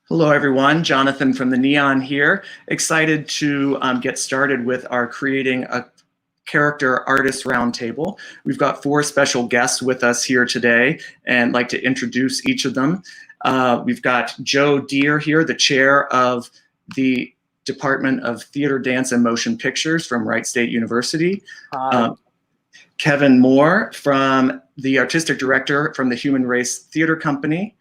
Hello, everyone. Jonathan from the Neon here. Excited to get started with our Creating a Character Artist Roundtable. We've got 4 special guests with us here today and like to introduce each of them. We've got Joe Deere here, the chair of the Department of Theater, Dance, and Motion Pictures from Wright State University. Kevin Moore, from the artistic director from the Human Race Theater Company.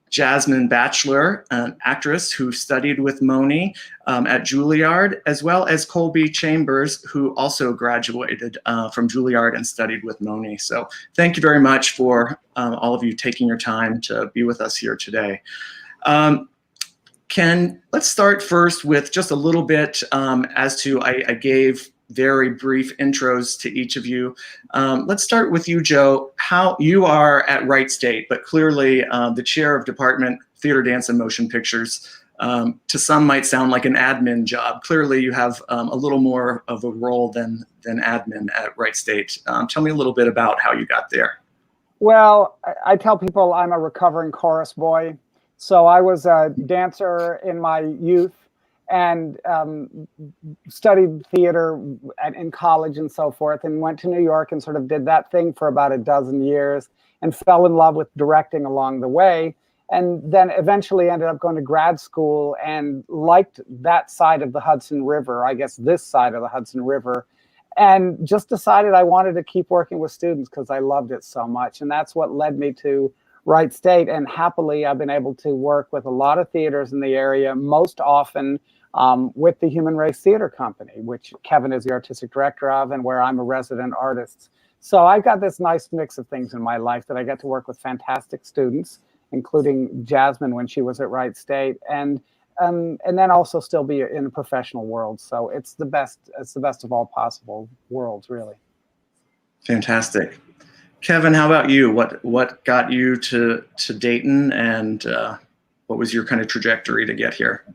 Jasmine Batchelor, an actress who studied with Moni at Julliard, as well as Colby Chambers, who also graduated from Julliard and studied with Moni. So thank you very much for all of you taking your time to be with us here today. Let's start first with just a little bit as to, I gave very brief intros to each of you. Let's start with you, Joe. How you are at Wright State, but clearly the chair of Department Theater, Dance, and Motion Pictures. To some might sound like an admin job. Clearly you have a little more of a role than admin at Wright State. Tell me a little bit about how you got there. Well, I tell people I'm a recovering chorus boy. So I was a dancer in my youth and studied theater in college and so forth, and went to New York and sort of did that thing for about a dozen years and fell in love with directing along the way. And then eventually ended up going to grad school and liked that side of the Hudson River, I guess this side of the Hudson River, and just decided I wanted to keep working with students because I loved it so much. And that's what led me to Wright State. And happily, I've been able to work with a lot of theaters in the area, most often with the Human Race Theater Company, which Kevin is the artistic director of, and where I'm a resident artist. So I've got this nice mix of things in my life that I get to work with fantastic students, including Jasmine when she was at Wright State, and then also still be in the professional world. So it's the best of all possible worlds, really. Fantastic. Kevin, how about you? What got you to Dayton, and what was your kind of trajectory to get here?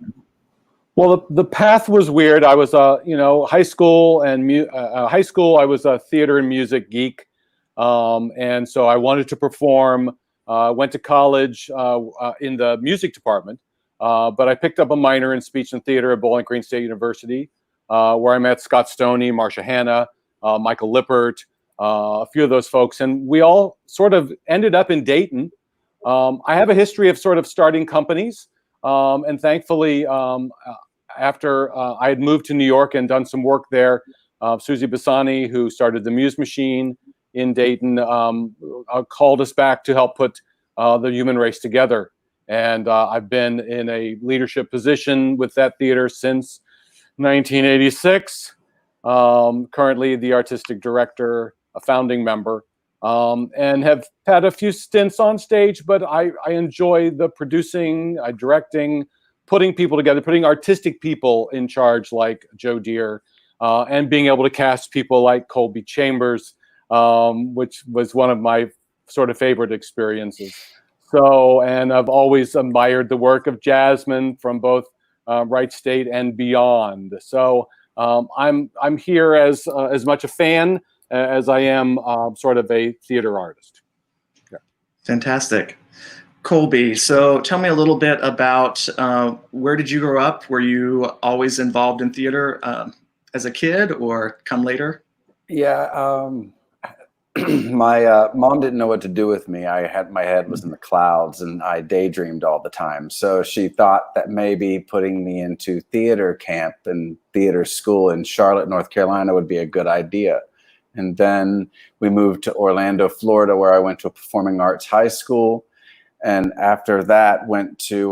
Well, the path was weird. I was, high school I was a theater and music geek, and so I wanted to perform. Went to college in the music department, but I picked up a minor in speech and theater at Bowling Green State University, where I met Scott Stoney, Marcia Hanna, Michael Lippert, a few of those folks, and we all sort of ended up in Dayton. I have a history of sort of starting companies, and thankfully, after I had moved to New York and done some work there, Susie Bassani, who started the Muse Machine in Dayton, called us back to help put the Human Race together. And I've been in a leadership position with that theater since 1986. Currently the artistic director, a founding member, and have had a few stints on stage, but I enjoy the producing, directing, putting people together, putting artistic people in charge like Joe Deere, and being able to cast people like Colby Chambers, which was one of my sort of favorite experiences. So, and I've always admired the work of Jasmine from both Wright State and beyond. So I'm here as much a fan as I am sort of a theater artist. Yeah. Fantastic. Colby, so tell me a little bit about where did you grow up? Were you always involved in theater as a kid or come later? Yeah, my mom didn't know what to do with me. My head was in the clouds and I daydreamed all the time. So she thought that maybe putting me into theater camp and theater school in Charlotte, North Carolina would be a good idea. And then we moved to Orlando, Florida, where I went to a performing arts high school. And after that, went to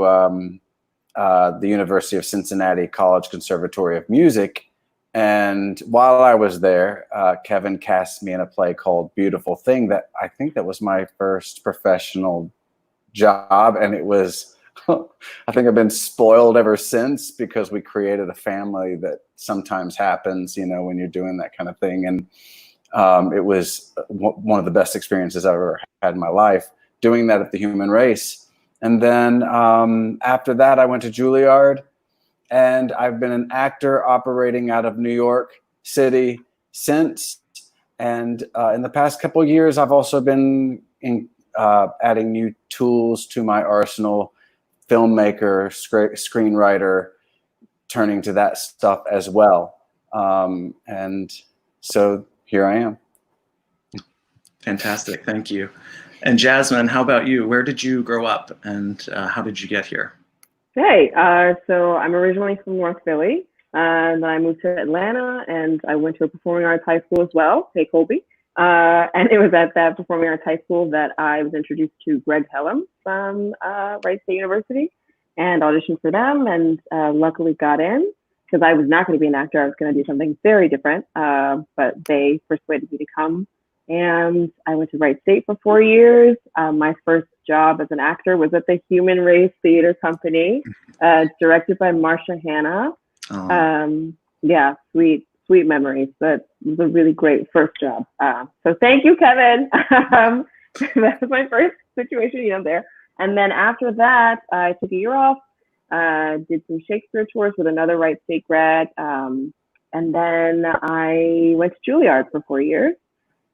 the University of Cincinnati College Conservatory of Music. And while I was there, Kevin cast me in a play called Beautiful Thing that I think that was my first professional job. And it was, I think I've been spoiled ever since because we created a family that sometimes happens, when you're doing that kind of thing. And it was one of the best experiences I've ever had in my life, doing that at the Human Race. And then after that, I went to Julliard, and I've been an actor operating out of New York City since. And in the past couple of years, I've also been adding new tools to my arsenal filmmaker, screenwriter, turning to that stuff as well. And so here I am. Fantastic, thank you. And Jasmine, how about you? Where did you grow up, and how did you get here? Hey, so I'm originally from North Philly, and I moved to Atlanta, and I went to a performing arts high school as well, hey Colby. And it was at that performing arts high school that I was introduced to Greg Hellum from Wright State University, and auditioned for them, and luckily got in, because I was not going to be an actor. I was going to do something very different, but they persuaded me to come. And I went to Wright State for 4 years. My first job as an actor was at the Human Race Theater Company, directed by Marsha Hanna. Yeah, sweet memories. That was a really great first job. So thank you, Kevin. That was my first situation, there. And then after that, I took a year off, did some Shakespeare tours with another Wright State grad. And then I went to Julliard for 4 years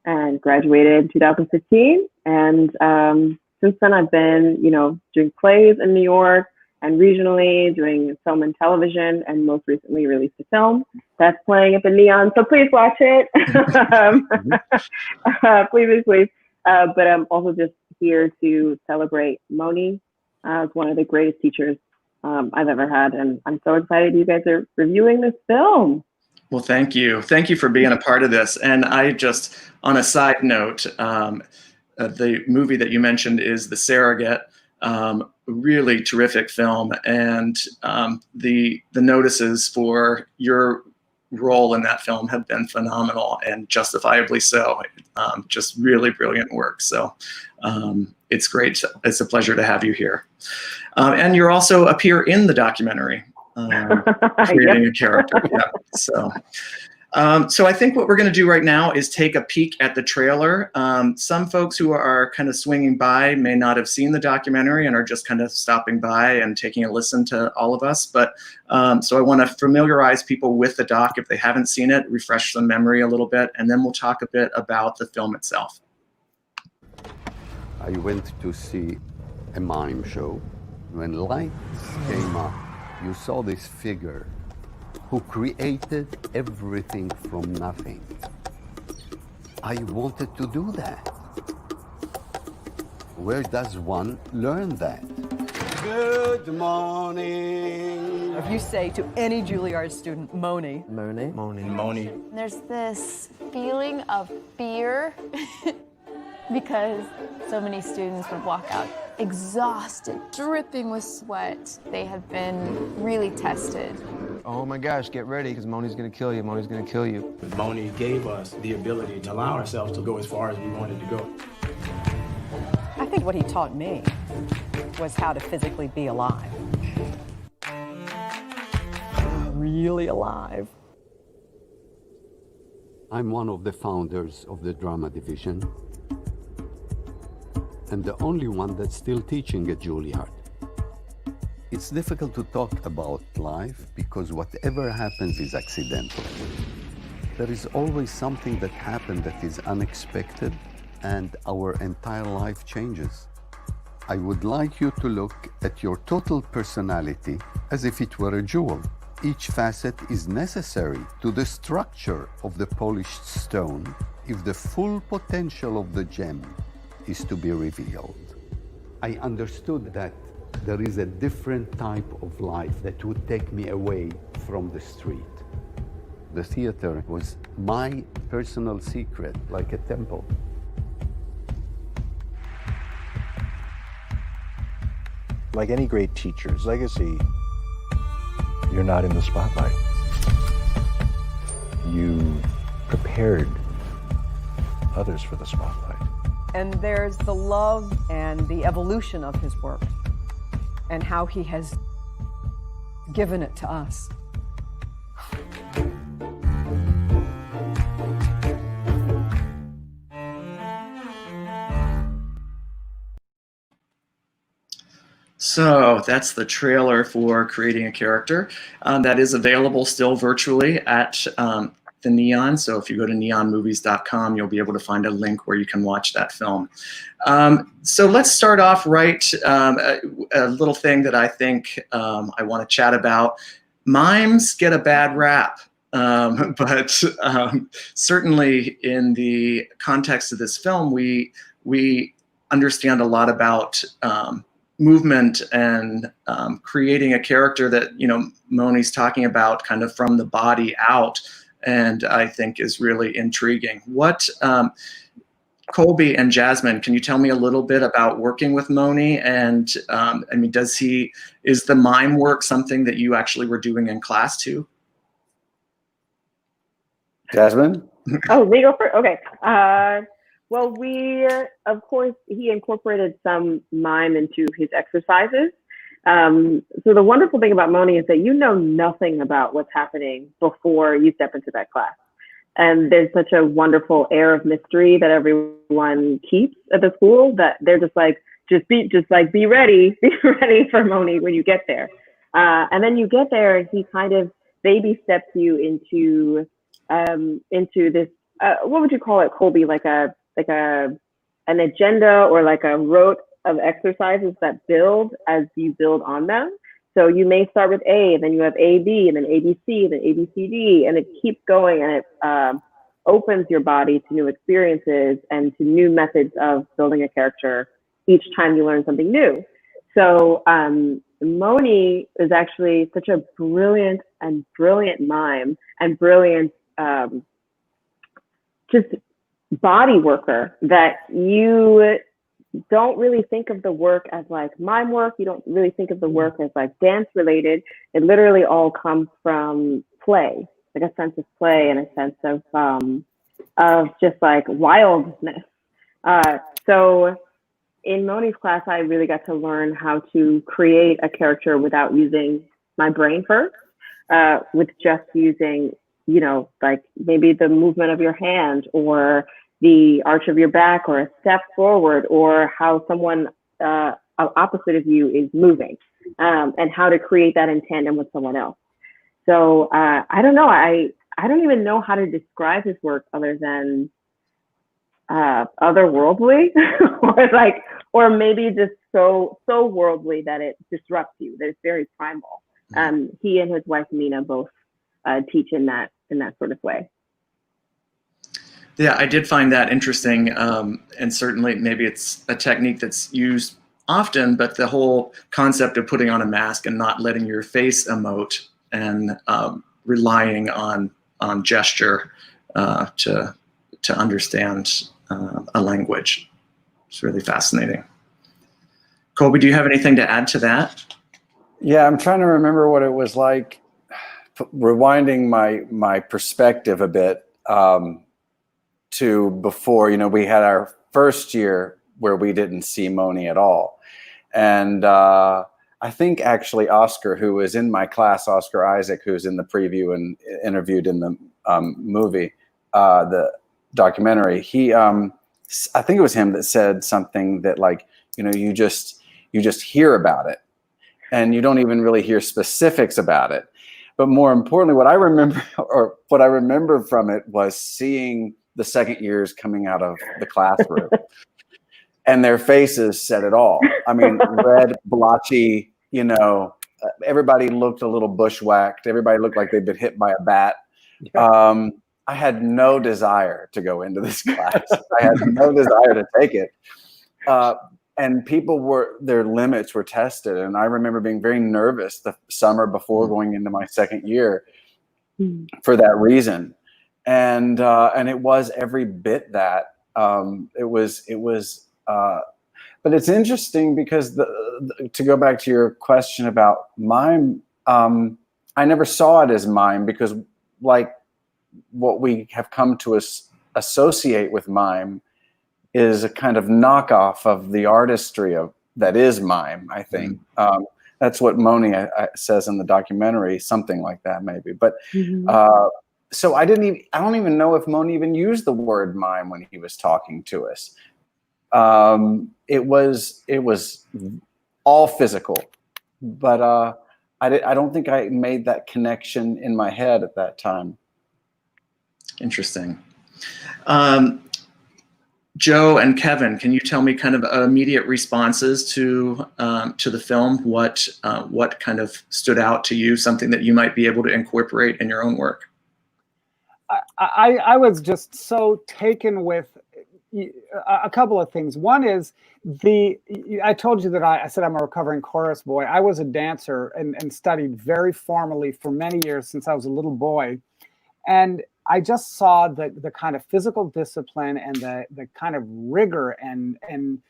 and graduated in 2015. And since then, I've been, doing plays in New York and regionally, doing film and television, and most recently released a film that's playing at the Neon. So please watch it. Please. But I'm also just here to celebrate Moni as one of the greatest teachers I've ever had. And I'm so excited you guys are reviewing this film. Well, thank you. Thank you for being a part of this. And I just, on a side note, the movie that you mentioned is The Surrogate, really terrific film. And the notices for your role in that film have been phenomenal, and justifiably so. Just really brilliant work. So it's great. It's a pleasure to have you here. And you're also appear in the documentary. Creating a character. Yeah. So I think what we're going to do right now is take a peek at the trailer. Some folks who are kind of swinging by may not have seen the documentary and are just kind of stopping by and taking a listen to all of us. But so I want to familiarize people with the doc if they haven't seen it, refresh some memory a little bit, and then we'll talk a bit about the film itself. I went to see a mime show. When lights came up, you saw this figure who created everything from nothing. I wanted to do that. Where does one learn that? Good morning. If you say to any Julliard student, Moni. Moni. Moni. Moni. There's this feeling of fear because so many students would walk out exhausted, dripping with sweat. They have been really tested. Oh my gosh, get ready, because Moni's gonna kill you. Moni's gonna kill you. Moni gave us the ability to allow ourselves to go as far as we wanted to go. I think what he taught me was how to physically be alive. Really alive. I'm one of the founders of the drama division, and the only one that's still teaching at Julliard. It's difficult to talk about life because whatever happens is accidental. There is always something that happened that is unexpected, and our entire life changes. I would like you to look at your total personality as if it were a jewel. Each facet is necessary to the structure of the polished stone if the full potential of the gem is to be revealed. I understood that there is a different type of life that would take me away from the street. The theater was my personal secret, like a temple. Like any great teacher's legacy, you're not in the spotlight. You prepared others for the spotlight. And there's the love and the evolution of his work and how he has given it to us. So that's the trailer for Creating a Character. That is available still virtually at the Neon. So if you go to neonmovies.com, you'll be able to find a link where you can watch that film. So let's start off right. A little thing that I think I want to chat about. Mimes get a bad rap. But certainly in the context of this film, we understand a lot about movement and creating a character that, you know, Moni's talking about kind of from the body out, and I think is really intriguing. What, Colby and Jasmine, can you tell me a little bit about working with Moni? And I mean, is the mime work something that you actually were doing in class too? Jasmine? Oh, me go first? Okay. Well, of course, he incorporated some mime into his exercises. So the wonderful thing about Moni is that you know nothing about what's happening before you step into that class. And there's such a wonderful air of mystery that everyone keeps at the school that they're just like, be ready for Moni when you get there. And then you get there and he kind of baby steps you into this, what would you call it, Colby? Like an agenda or like a rote of exercises that build as you build on them. So you may start with A, and then you have A, B, and then A, B, C, and then A, B, C, D, and it keeps going, and it opens your body to new experiences and to new methods of building a character each time you learn something new. So Moni is actually such a brilliant mime and brilliant just body worker that you don't really think of the work as like mime work. You don't really think of the work as like dance related. It literally all comes from play, like a sense of play and a sense of just like wildness. So in Moni's class, I really got to learn how to create a character without using my brain first, with just using, you know, like maybe the movement of your hand or the arch of your back or a step forward or how someone opposite of you is moving, and how to create that in tandem with someone else. So I don't know. I don't even know how to describe his work other than otherworldly or maybe just so worldly that it disrupts you, that it's very primal. He and his wife Mina both teach in that sort of way. Yeah, I did find that interesting, and certainly maybe it's a technique that's used often, but the whole concept of putting on a mask and not letting your face emote and relying on gesture to understand a language. It's really fascinating. Colby, do you have anything to add to that? Yeah, I'm trying to remember what it was like, rewinding my perspective a bit to before, you know, we had our first year where we didn't see Moni at all. And I think actually Oscar, who was in my class, Oscar Isaac, who's in the preview and interviewed in the movie, the documentary, he, I think it was him that said something that like, you know, you just hear about it and you don't even really hear specifics about it. But more importantly, what I remember from it was seeing the second years coming out of the classroom and their faces said it all. I mean, red, blotchy, you know, everybody looked a little bushwhacked. Everybody looked like they'd been hit by a bat. I had no desire to go into this class. I had no desire to take it. And their limits were tested. And I remember being very nervous the summer before going into my second year for that reason. And it was every bit that. But it's interesting because to go back to your question about mime, I never saw it as mime because like what we have come to associate with mime is a kind of knockoff of the artistry that is mime, I think. That's what Moni says in the documentary, something like that maybe. But so I don't even know if Moni even used the word mime when he was talking to us. It was all physical, but I don't think I made that connection in my head at that time. Interesting. Joe and Kevin, can you tell me kind of immediate responses to the film? What kind of stood out to you? Something that you might be able to incorporate in your own work? I was just so taken with a couple of things. One is I told you that I said I'm a recovering chorus boy. I was a dancer and studied very formally for many years since I was a little boy. And I just saw the kind of physical discipline and the kind of rigor and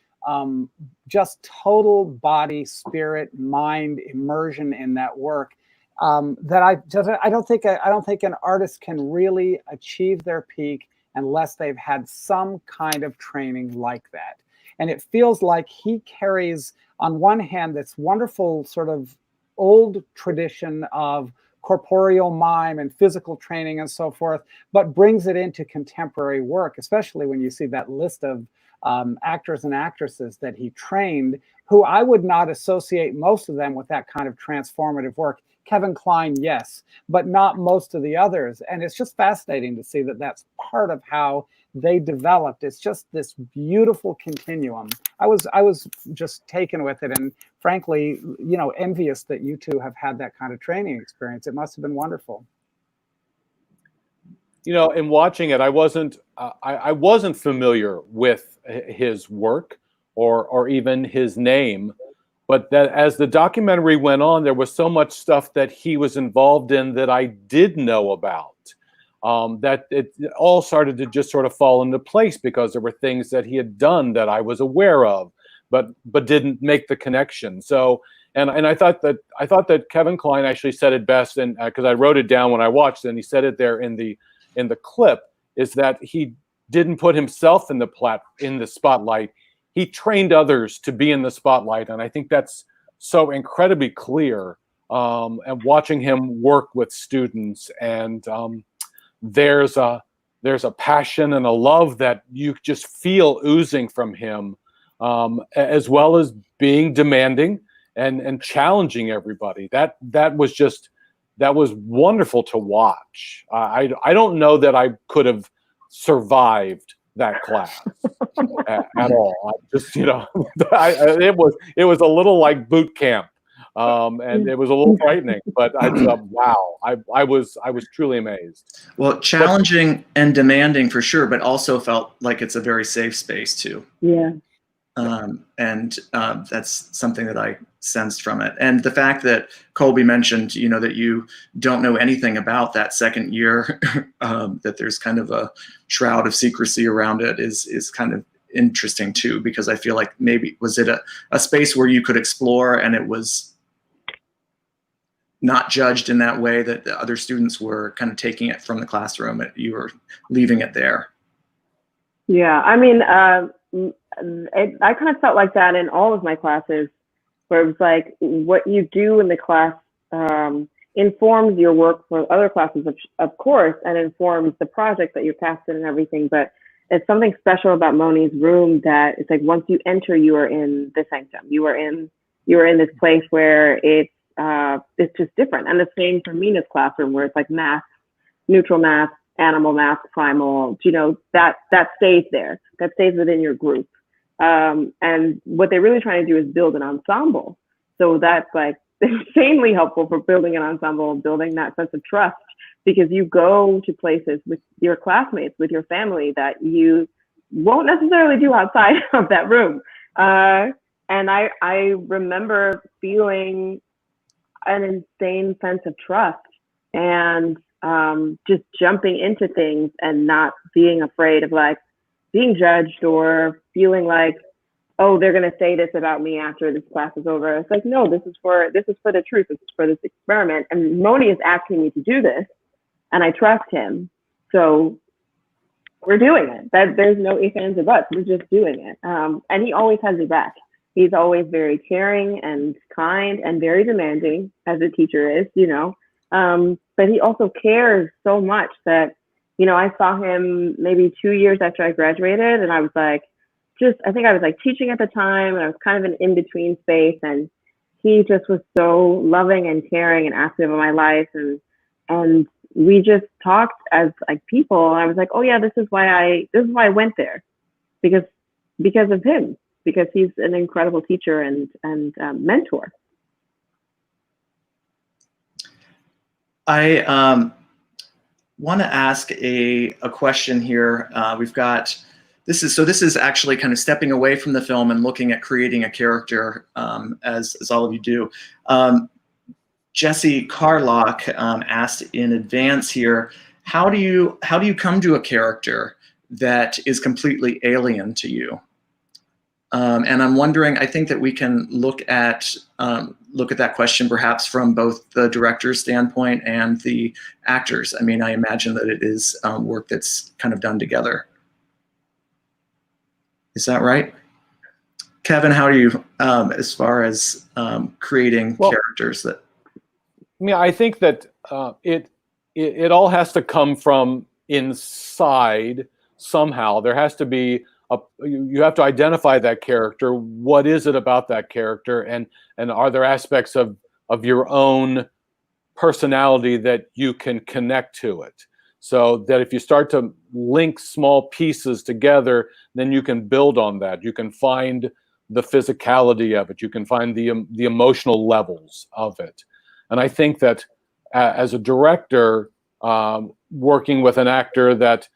just total body, spirit, mind immersion in that work that I don't think an artist can really achieve their peak unless they've had some kind of training like that. And it feels like he carries, on one hand, this wonderful sort of old tradition of corporeal mime and physical training and so forth, but brings it into contemporary work, especially when you see that list of actors and actresses that he trained, who I would not associate most of them with that kind of transformative work. Kevin Kline, yes, but not most of the others. And it's just fascinating to see that that's part of how they developed. It's just this beautiful continuum. I was just taken with it, and frankly, envious that you two have had that kind of training experience. It must have been wonderful. In watching it, I wasn't familiar with his work or even his name, but that as the documentary went on, there was so much stuff that he was involved in that I did know about. That it all started to just sort of fall into place because there were things that he had done that I was aware of, but didn't make the connection. So, and I thought that Kevin Kline actually said it best, and because I wrote it down when I watched it, and he said it there in the clip, is that he didn't put himself in the spotlight. He trained others to be in the spotlight, and I think that's so incredibly clear. And watching him work with students, and there's a passion and a love that you just feel oozing from him, as well as being demanding and challenging everybody. That was wonderful to watch. I don't know that I could have survived that class at all. It was a little like boot camp, and it was a little frightening. But wow, I was truly amazed. Well, challenging and demanding for sure, but also felt like it's a very safe space too. Yeah. And that's something that I sensed from it. And the fact that Colby mentioned, that you don't know anything about that second year, that there's kind of a shroud of secrecy around it is kind of interesting too, because I feel like maybe, was it a space where you could explore and it was not judged in that way, that the other students were kind of taking it from the classroom, you were leaving it there? Yeah, I mean, I kind of felt like that in all of my classes, where it was like what you do in the class informs your work for other classes, of course, and informs the project that you're cast in and everything. But it's something special about Moni's room that it's like once you enter, you are in the sanctum. You are in this place where it's just different. And the same for Mina's classroom, where it's like math, neutral math, animal math, primal. That stays there. That stays within your group. And what they're really trying to do is build an ensemble. So that's like insanely helpful for building an ensemble, building that sense of trust, because you go to places with your classmates, with your family, that you won't necessarily do outside of that room. And I remember feeling an insane sense of trust and just jumping into things and not being afraid of like being judged or feeling like, oh, they're going to say this about me after this class is over. It's like, no, this is for the truth. This is for this experiment. And Moni is asking me to do this, and I trust him. So we're doing it. There's no ifs, ands, or buts. We're just doing it. And he always has your back. He's always very caring and kind and very demanding, as a teacher is, but he also cares so much that, I saw him maybe 2 years after I graduated, and I was like, I think I was like teaching at the time, and I was kind of an in-between space, and he just was so loving and caring and active in my life. And we just talked as like people. And I was like, oh yeah, this is why I went there, because of him, because he's an incredible teacher and mentor. I want to ask a question here. We've got, this is actually kind of stepping away from the film and looking at creating a character, as all of you do. Jesse Carlock asked in advance here, how do you come to a character that is completely alien to you? And I'm wondering, I think that we can look at that question perhaps from both the director's standpoint and the actors. I mean, I imagine that it is work that's kind of done together. Is that right? Kevin, how do you, as far as creating characters that? Yeah, I think that it all has to come from inside somehow. There has to be you have to identify that character. What is it about that character, and are there aspects of your own personality that you can connect to it? So that if you start to link small pieces together, then you can build on that. You can find the physicality of it. You can find the emotional levels of it. And I think that as a director, working with an actor that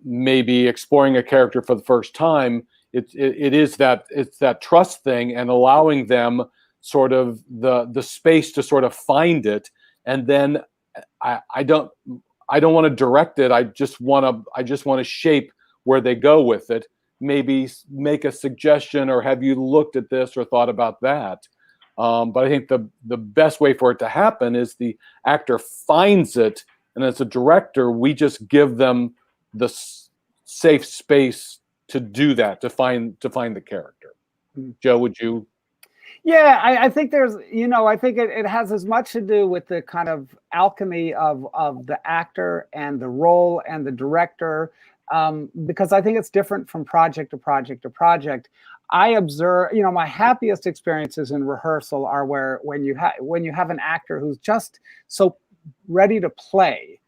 maybe exploring a character for the first time, it's that trust thing, and allowing them sort of the space to sort of find it. And then I don't want to direct it. I just want to shape where they go with it. Maybe make a suggestion, or have you looked at this or thought about that? But I think the best way for it to happen is the actor finds it, and as a director, we just give them the safe space to do that, to find the character. Joe, would you? Yeah, I think there's, I think it has as much to do with the kind of alchemy of the actor and the role and the director, because I think it's different from project to project to project. I observe, my happiest experiences in rehearsal are when you have an actor who's just so ready to play,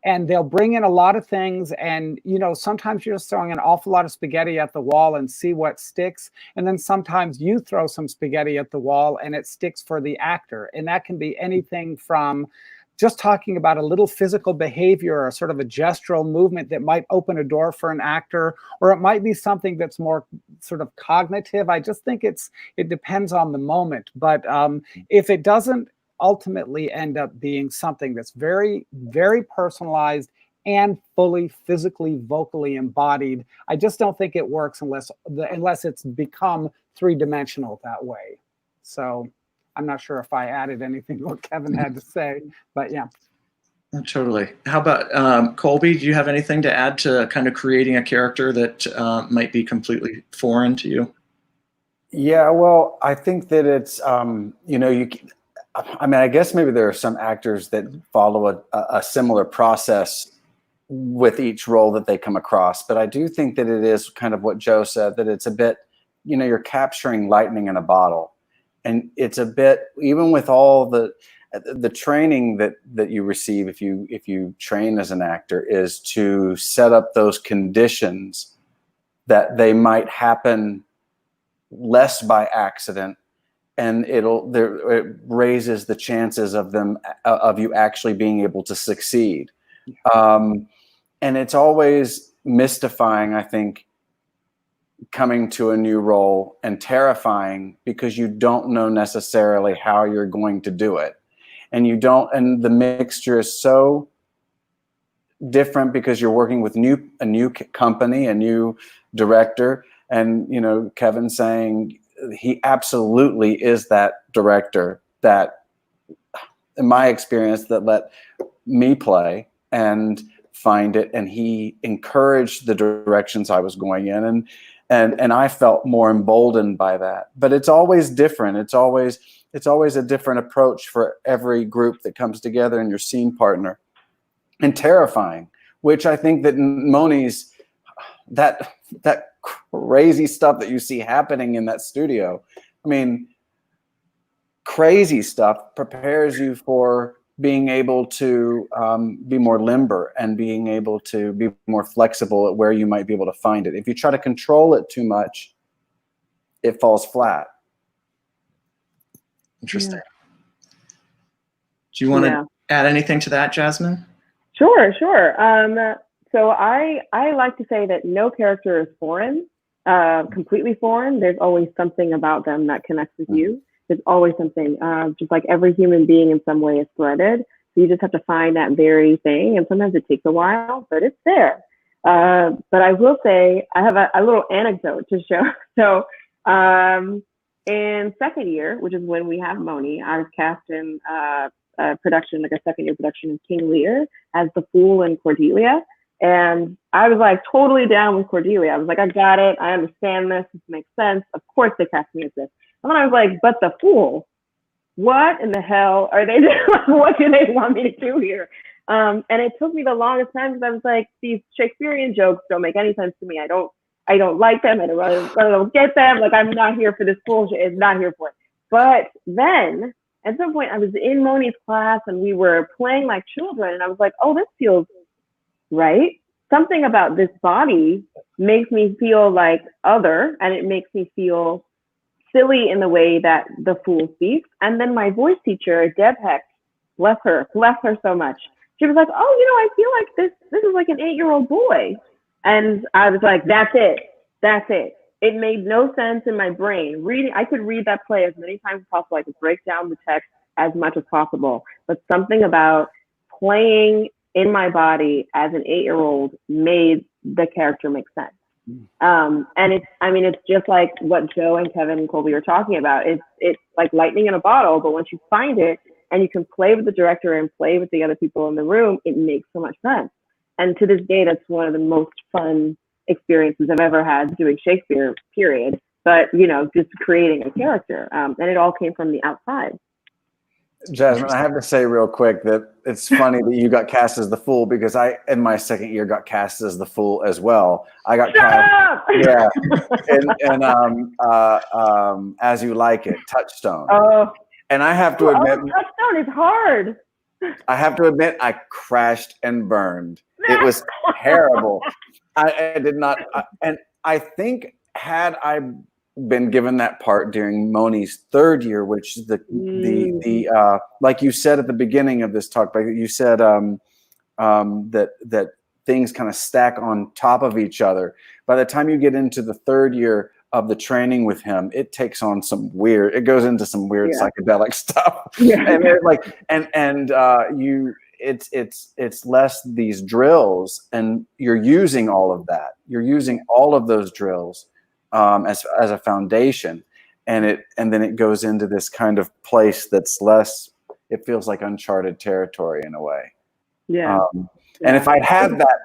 and they'll bring in a lot of things, and sometimes you're just throwing an awful lot of spaghetti at the wall and see what sticks, and then sometimes you throw some spaghetti at the wall and it sticks for the actor. And that can be anything from just talking about a little physical behavior or sort of a gestural movement that might open a door for an actor, or it might be something that's more sort of cognitive. I just think it depends on the moment. But if it doesn't ultimately end up being something that's very, very personalized and fully physically, vocally embodied, I just don't think it works unless it's become three-dimensional that way. So I'm not sure if I added anything to what Kevin had to say, but yeah. Totally. How about Colby? Do you have anything to add to kind of creating a character that might be completely foreign to you? Yeah, well, I think that it's, I guess maybe there are some actors that follow a similar process with each role that they come across. But I do think that it is kind of what Joe said, that it's a bit, you're capturing lightning in a bottle. And it's a bit, even with all the training that you receive if you train as an actor, is to set up those conditions that they might happen less by accident, and it raises the chances of you actually being able to succeed. And it's always mystifying, I think, coming to a new role, and terrifying because you don't know necessarily how you're going to do it. And the mixture is so different because you're working with a new company, a new director. And, Kevin saying he absolutely is that director that, in my experience, that let me play and find it. And he encouraged the directions I was going in. And I felt more emboldened by that. But it's always different. It's always a different approach for every group that comes together in your scene partner. And terrifying, which I think that Moni's, that crazy stuff that you see happening in that studio, I mean, crazy stuff prepares you for being able to be more limber and being able to be more flexible at where you might be able to find it. If you try to control it too much, it falls flat. Interesting. Do you want to add anything to that, Jasmine? Sure. So I like to say that no character is foreign, completely foreign. There's always something about them that connects with you. There's always something, just like every human being in some way is threaded. So you just have to find that very thing. And sometimes it takes a while, but it's there. But I will say, I have a little anecdote to show. So in second year, which is when we have Moni, I was cast in a production, like a second year production of King Lear as the Fool and Cordelia. And I was like totally down with Cordelia. I was like, I got it. I understand this. This makes sense. Of course they cast me as this. And then I was like, but the Fool, what in the hell are they doing? What do they want me to do here? And it took me the longest time because I was like, these Shakespearean jokes don't make any sense to me. I don't like them. I don't get them. Like, I'm not here for this bullshit. It's not here for it. But then at some point I was in Moni's class and we were playing like children. And I was like, oh, this feels right. Something about this body makes me feel like other, and it makes me feel silly in the way that the Fool speaks. And then my voice teacher, Deb Heck, bless her so much. She was like, oh, I feel like this is like an 8-year-old boy. And I was like, that's it. It made no sense in my brain. I could read that play as many times as possible. I could break down the text as much as possible. But something about playing in my body as an 8-year-old made the character make sense. And it's just like what Joe and Kevin and Colby are talking about. It's like lightning in a bottle, but once you find it and you can play with the director and play with the other people in the room, it makes so much sense. And to this day, that's one of the most fun experiences I've ever had doing Shakespeare, period. But, just creating a character. And it all came from the outside. Jasmine, I have to say real quick that it's funny that you got cast as the Fool, because I, in my second year, got cast as the Fool as well. I got cast, yeah, and As You Like It, Touchstone. Oh, and I have to admit, Touchstone is hard. I have to admit, I crashed and burned. It was terrible. I did not, and I think had I been given that part during Moni's third year, which is the like you said at the beginning of this talk, like you said that things kind of stack on top of each other. By the time you get into the third year of the training with him, it takes on it goes into some weird psychedelic stuff. And it's less these drills, and you're using all of that. You're using all of those drills as a foundation, and then it goes into this kind of place that's less. It feels like uncharted territory in a way. Yeah. And if I'd had that,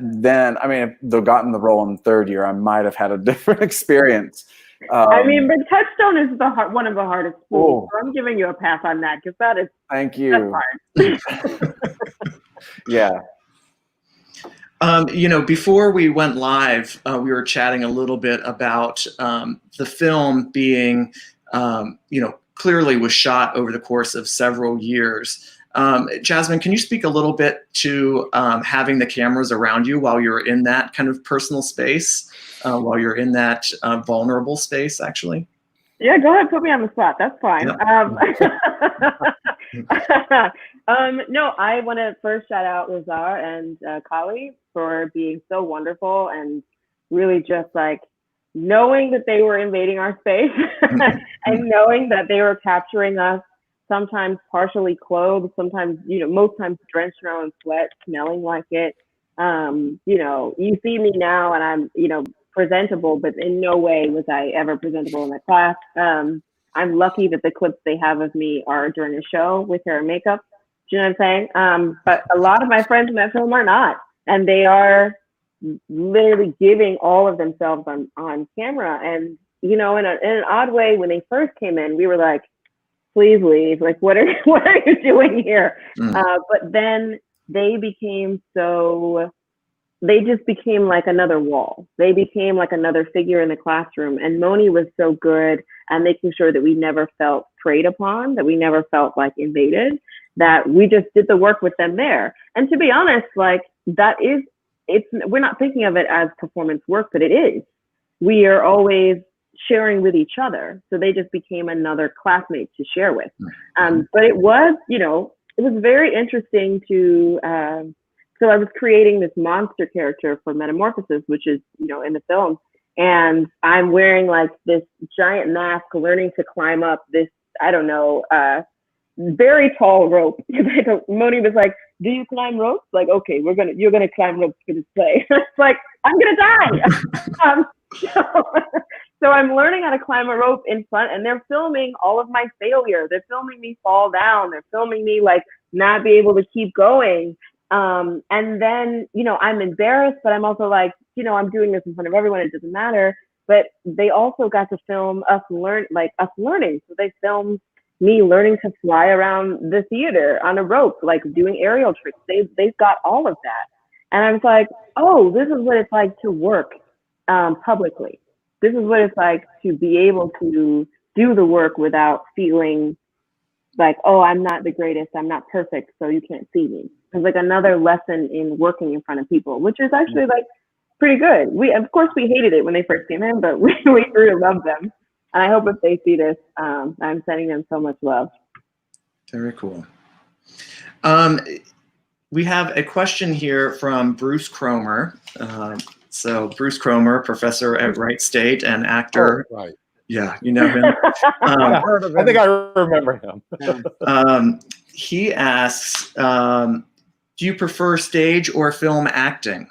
then if they'd gotten the role in the third year, I might have had a different experience. But Touchstone is one of the hardest schools. So I'm giving you a pass on that, because that is. Thank you. That's hard. Yeah. Before we went live, we were chatting a little bit about the film being, clearly was shot over the course of several years. Jasmine, can you speak a little bit to having the cameras around you while you're in that kind of personal space, while you're in that vulnerable space, actually? Yeah, go ahead, put me on the spot. That's fine. Yeah. No, I want to first shout out Lazar and Colby for being so wonderful, and really just like knowing that they were invading our space and knowing that they were capturing us, sometimes partially clothed, sometimes, most times drenched in our own sweat, smelling like it. You see me now and I'm, presentable, but in no way was I ever presentable in the class. I'm lucky that the clips they have of me are during a show with hair and makeup. Do you know what I'm saying? But a lot of my friends in that film are not, and they are literally giving all of themselves on camera. And, in an odd way, when they first came in, we were like, please leave. Like, what are you doing here? But then they just became like another wall. They became like another figure in the classroom. And Moni was so good at making sure that we never felt preyed upon, that we never felt like invaded. that we just did the work with them there. And to be honest, like we're not thinking of it as performance work, but it is. We are always sharing with each other. So they just became another classmate to share with. But it was, it was very interesting to, so I was creating this monster character for Metamorphosis, which is, in the film. And I'm wearing like this giant mask, learning to climb up this, very tall rope. Moni was like, "Do you climb ropes?" Like, okay, you're gonna climb ropes for this play. It's like, I'm gonna die. So I'm learning how to climb a rope in front, and they're filming all of my failure. They're filming me fall down. They're filming me like not be able to keep going. And then, I'm embarrassed, but I'm also like, I'm doing this in front of everyone. It doesn't matter. But they also got to film us learning. So they filmed me learning to fly around the theater on a rope, like doing aerial tricks. They've got all of that. And I was like, oh, this is what it's like to work publicly. This is what it's like to be able to do the work without feeling like, oh, I'm not the greatest, I'm not perfect, so you can't see me. It's like another lesson in working in front of people, which is actually like pretty good. Of course we hated it when they first came in, but we grew to love them. And I hope if they see this, I'm sending them so much love. Very cool. We have a question here from Bruce Cromer. So Bruce Cromer, professor at Wright State and actor. Oh, right. Yeah, you know him. I think I remember him. He asks, do you prefer stage or film acting?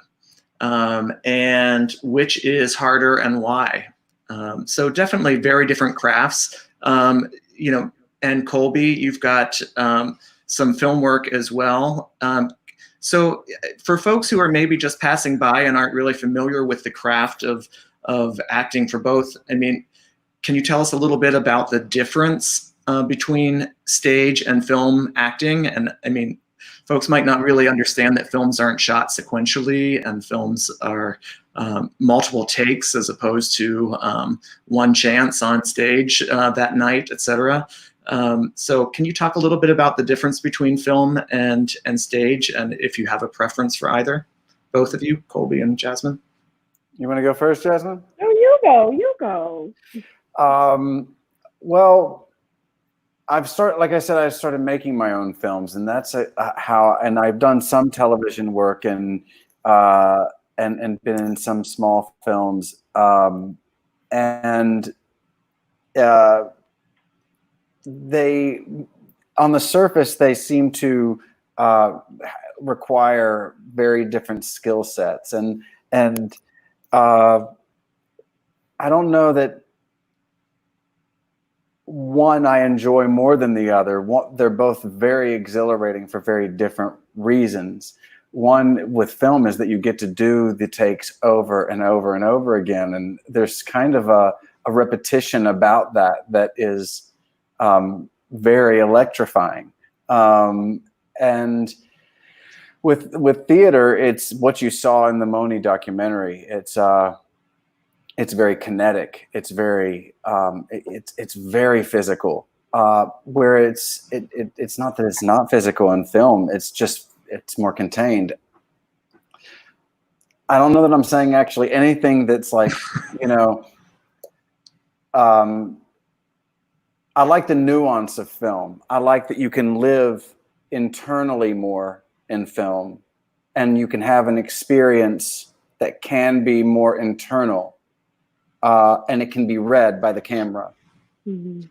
And which is harder and why? So definitely very different crafts. And Colby, you've got some film work as well. So for folks who are maybe just passing by and aren't really familiar with the craft of acting for both, can you tell us a little bit about the difference between stage and film acting? And folks might not really understand that films aren't shot sequentially, and films are multiple takes as opposed to one chance on stage that night, etc. So can you talk a little bit about the difference between film and stage, and if you have a preference for either? Both of you, Colby and Jasmine. You want to go first, Jasmine? No, you go. Well, I started making my own films, and that's and I've done some television work and been in some small films, they, on the surface, they seem to require very different skill sets, and I don't know that one I enjoy more than the other. They're both very exhilarating for very different reasons. One with film is that you get to do the takes over and over and over again, and there's kind of a repetition about that is very electrifying. And with theater, it's what you saw in the Moni documentary. It's very kinetic. It's very it's very physical. Where it's not that it's not physical in film. It's more contained. I don't know that I'm saying actually anything that's like, I like the nuance of film. I like that you can live internally more in film, and you can have an experience that can be more internal, and it can be read by the camera. Mm-hmm.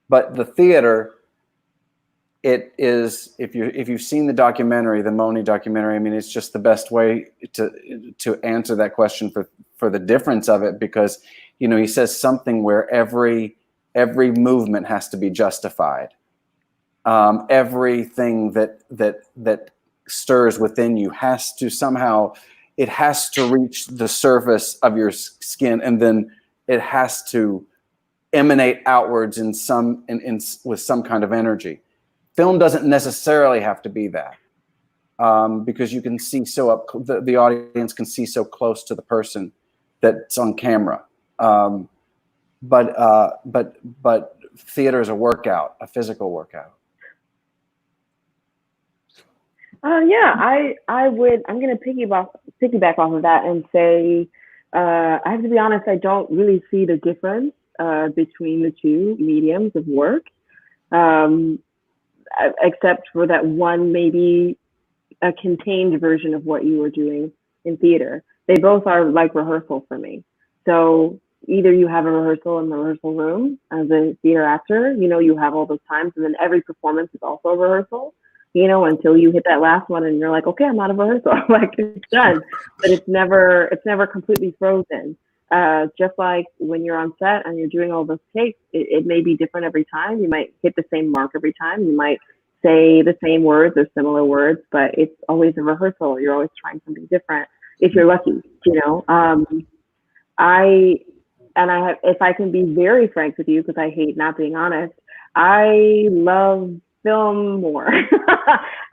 But the theater, it is, if you've seen the documentary, the Moni documentary, it's just the best way to answer that question for the difference of it, because he says something where every movement has to be justified. Everything that stirs within you has to somehow, it has to reach the surface of your skin, and then it has to emanate outwards with some kind of energy. Film doesn't necessarily have to be that, because you can see the audience can see so close to the person that's on camera. But theater is a workout, a physical workout. Yeah, I would. I'm going to piggyback off of that and say, I have to be honest. I don't really see the difference between the two mediums of work, except for that one maybe a contained version of what you were doing in theater. They both are like rehearsal for me. So either you have a rehearsal in the rehearsal room as a theater actor, you have all those times, and then every performance is also a rehearsal, until you hit that last one and you're like, okay, I'm out of rehearsal, like it's done. But it's never completely frozen. Just like when you're on set and you're doing all those takes, it may be different every time. You might hit the same mark every time. You might say the same words or similar words, but it's always a rehearsal. You're always trying something different if you're lucky, if I can be very frank with you, because I hate not being honest, I love film more.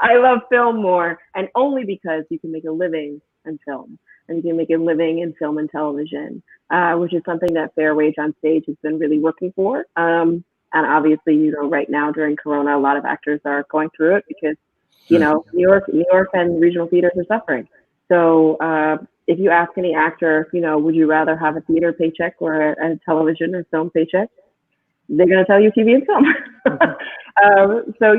I love film more, and only because you can make a living in film, and you can make a living in film and television, which is something that Fair Wage on Stage has been really working for. And obviously, right now during Corona, a lot of actors are going through it because, New York and regional theaters are suffering. So if you ask any actor, would you rather have a theater paycheck or a television or film paycheck? They're going to tell you TV and film. So,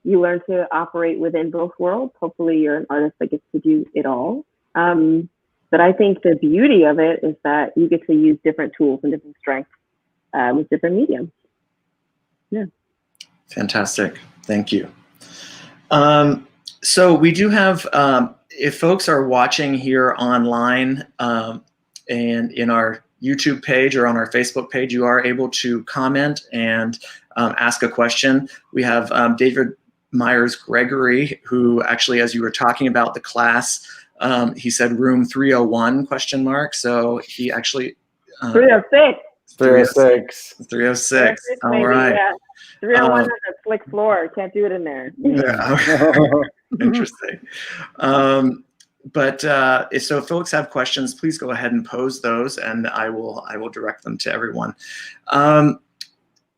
you learn to operate within both worlds. Hopefully you're an artist that gets to do it all. But I think the beauty of it is that you get to use different tools and different strengths with different mediums. Yeah. Fantastic. Thank you. So we do have, if folks are watching here online and in our YouTube page or on our Facebook page, you are able to comment and ask a question. We have David Myers-Gregory, who actually, as you were talking about the class, he said room 301 ? So he actually 306. 306. 306. All maybe, right. Yeah. 301 has a slick floor. Can't do it in there. Yeah. Interesting. But so if folks have questions, please go ahead and pose those, and I will direct them to everyone.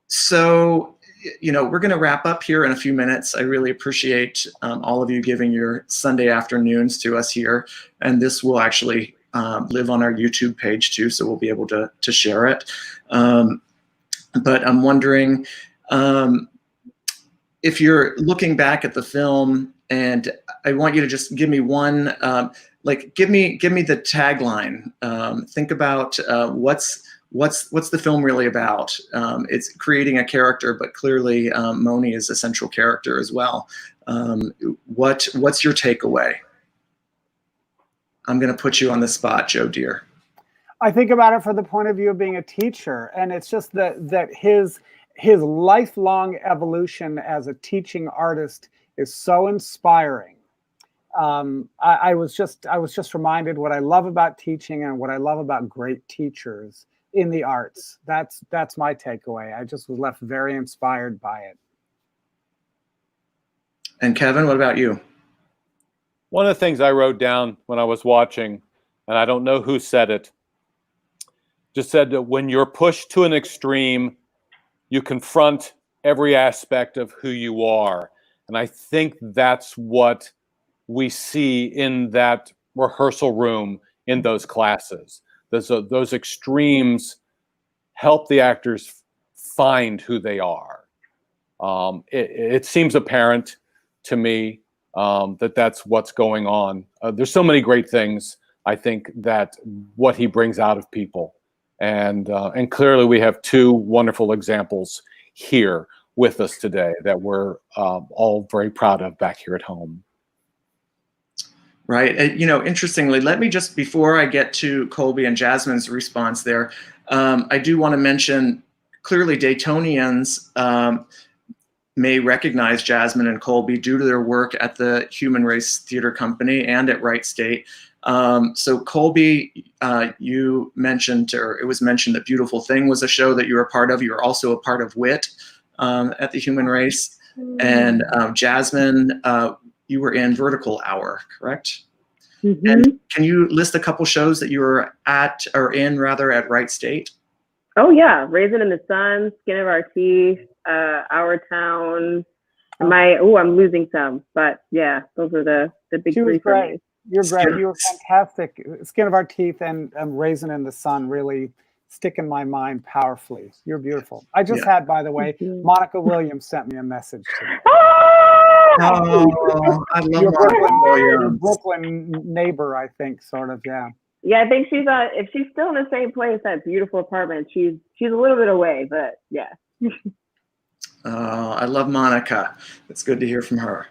So, we're going to wrap up here in a few minutes. I really appreciate all of you giving your Sunday afternoons to us here, and this will actually live on our YouTube page too, so we'll be able to share it. But I'm wondering if you're looking back at the film, and I want you to just give me one, give me the tagline. Think about what's the film really about. It's creating a character, but clearly Moni is a central character as well. What's your takeaway? I'm going to put you on the spot, Joe Deere. I think about it from the point of view of being a teacher, and it's just that his lifelong evolution as a teaching artist is so inspiring. I was just reminded what I love about teaching and what I love about great teachers in the arts. That's my takeaway. I just was left very inspired by it. And Kevin, what about you? One of the things I wrote down when I was watching, and I don't know who said it, just said that when you're pushed to an extreme, you confront every aspect of who you are. And I think that's what we see in that rehearsal room in those classes. Those extremes help the actors find who they are. It seems apparent to me that's what's going on. There's so many great things, I think, that what he brings out of people. And clearly we have two wonderful examples here with us today that we're all very proud of back here at home. Right. Interestingly, let me just, before I get to Colby and Jasmine's response there, I do want to mention clearly Daytonians may recognize Jasmine and Colby due to their work at the Human Race Theater Company and at Wright State. So Colby, you mentioned, or it was mentioned, that Beautiful Thing was a show that you were a part of. You were also a part of WIT at the Human Race. And Jasmine, you were in Vertical Hour, correct? Mm-hmm. And can you list a couple shows that you were at, or in rather, at Wright State? Oh yeah, Raisin in the Sun, Skin of Our Teeth, Our Town, I'm losing some, but yeah, those are the big She was three for great. me. You're great. You were fantastic. Skin of Our Teeth and Raisin in the Sun really stick in my mind powerfully. You're beautiful. I just had, by the way, Monica Williams sent me a message today. Oh, I love Your Monica Williams. Brooklyn neighbor, I think, sort of, yeah. Yeah, I think she's if she's still in the same place, that beautiful apartment, she's a little bit away, but yeah. I love Monica. It's good to hear from her.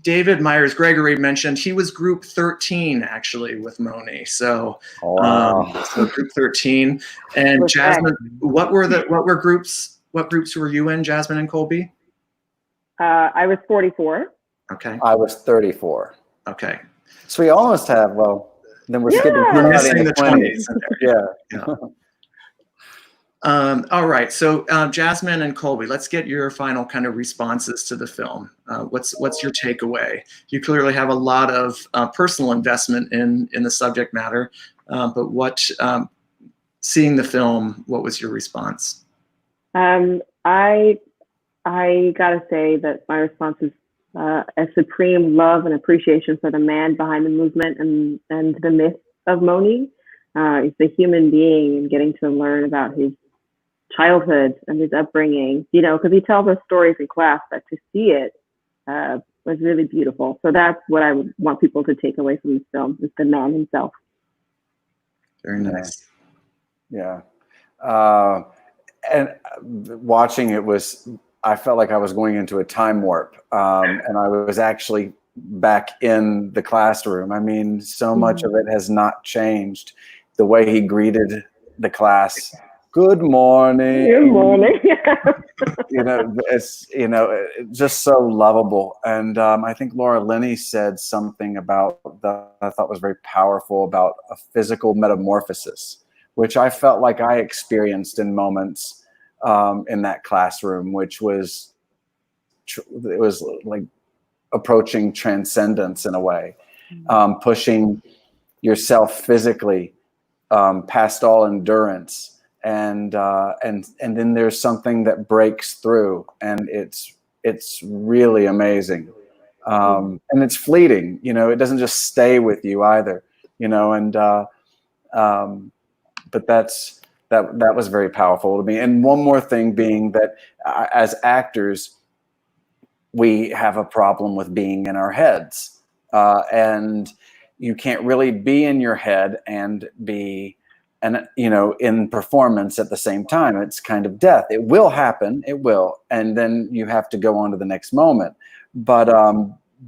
David Myers-Gregory mentioned he was group 13 actually with Moni. So, so group 13. And Jasmine, what groups were you in, Jasmine and Colby? I was 44. Okay. I was 34. Okay. So we almost have, then we're skipping. We're missing the 20s. Yeah. All right, so Jasmine and Colby, let's get your final kind of responses to the film. What's your takeaway? You clearly have a lot of personal investment in the subject matter, but seeing the film, what was your response? I gotta say that my response is a supreme love and appreciation for the man behind the movement and the myth of Moni. He's a human being, and getting to learn about his childhood and his upbringing, because he tells us stories in class, but to see it was really beautiful. So that's what I would want people to take away from this film, is the man himself. Very nice. Yeah. And watching it I felt like I was going into a time warp, and I was actually back in the classroom. I mean, so much of it has not changed. The way he greeted the class, good morning. Good morning. It's just so lovable. And I think Laura Linney said something about that I thought was very powerful about a physical metamorphosis, which I felt like I experienced in moments in that classroom, which was like approaching transcendence in a way, pushing yourself physically past all endurance. And then there's something that breaks through, and it's really amazing, and it's fleeting. It doesn't just stay with you either. But that was very powerful to me. And one more thing being that as actors, we have a problem with being in our heads, and you can't really be in your head and be in performance at the same time. It's kind of death. It will happen. It will. And then you have to go on to the next moment. But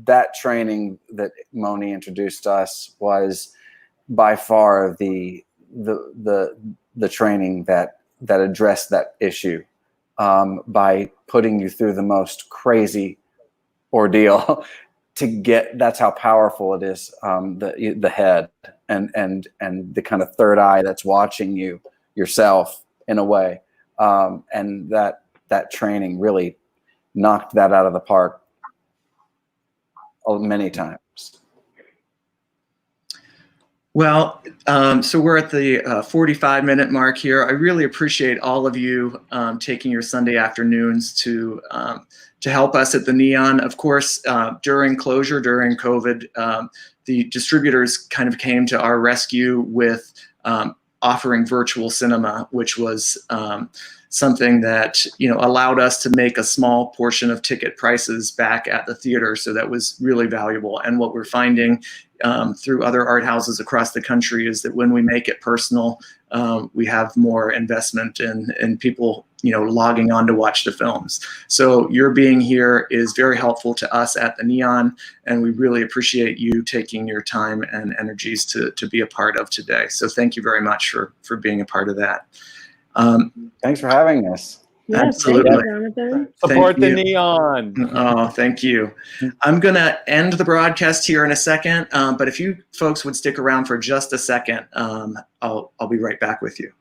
that training that Moni introduced us was by far the training that addressed that issue, by putting you through the most crazy ordeal to get. That's how powerful it is. The head and the kind of third eye that's watching yourself in a way, and that training really knocked that out of the park many times. Well, so we're at the 45-minute mark here. I really appreciate all of you taking your Sunday afternoons to help us at the Neon. Of course, during closure, during COVID, the distributors kind of came to our rescue with offering virtual cinema, which was something that allowed us to make a small portion of ticket prices back at the theater. So that was really valuable. And what we're finding through other art houses across the country is that when we make it personal, we have more investment in people logging on to watch the films. So your being here is very helpful to us at the Neon, and we really appreciate you taking your time and energies to be a part of today. So thank you very much for being a part of that. Thanks for having us. Yes, absolutely. Thank you, Jonathan. Support the Neon. Oh, thank you. I'm going to end the broadcast here in a second, but if you folks would stick around for just a second, I'll be right back with you.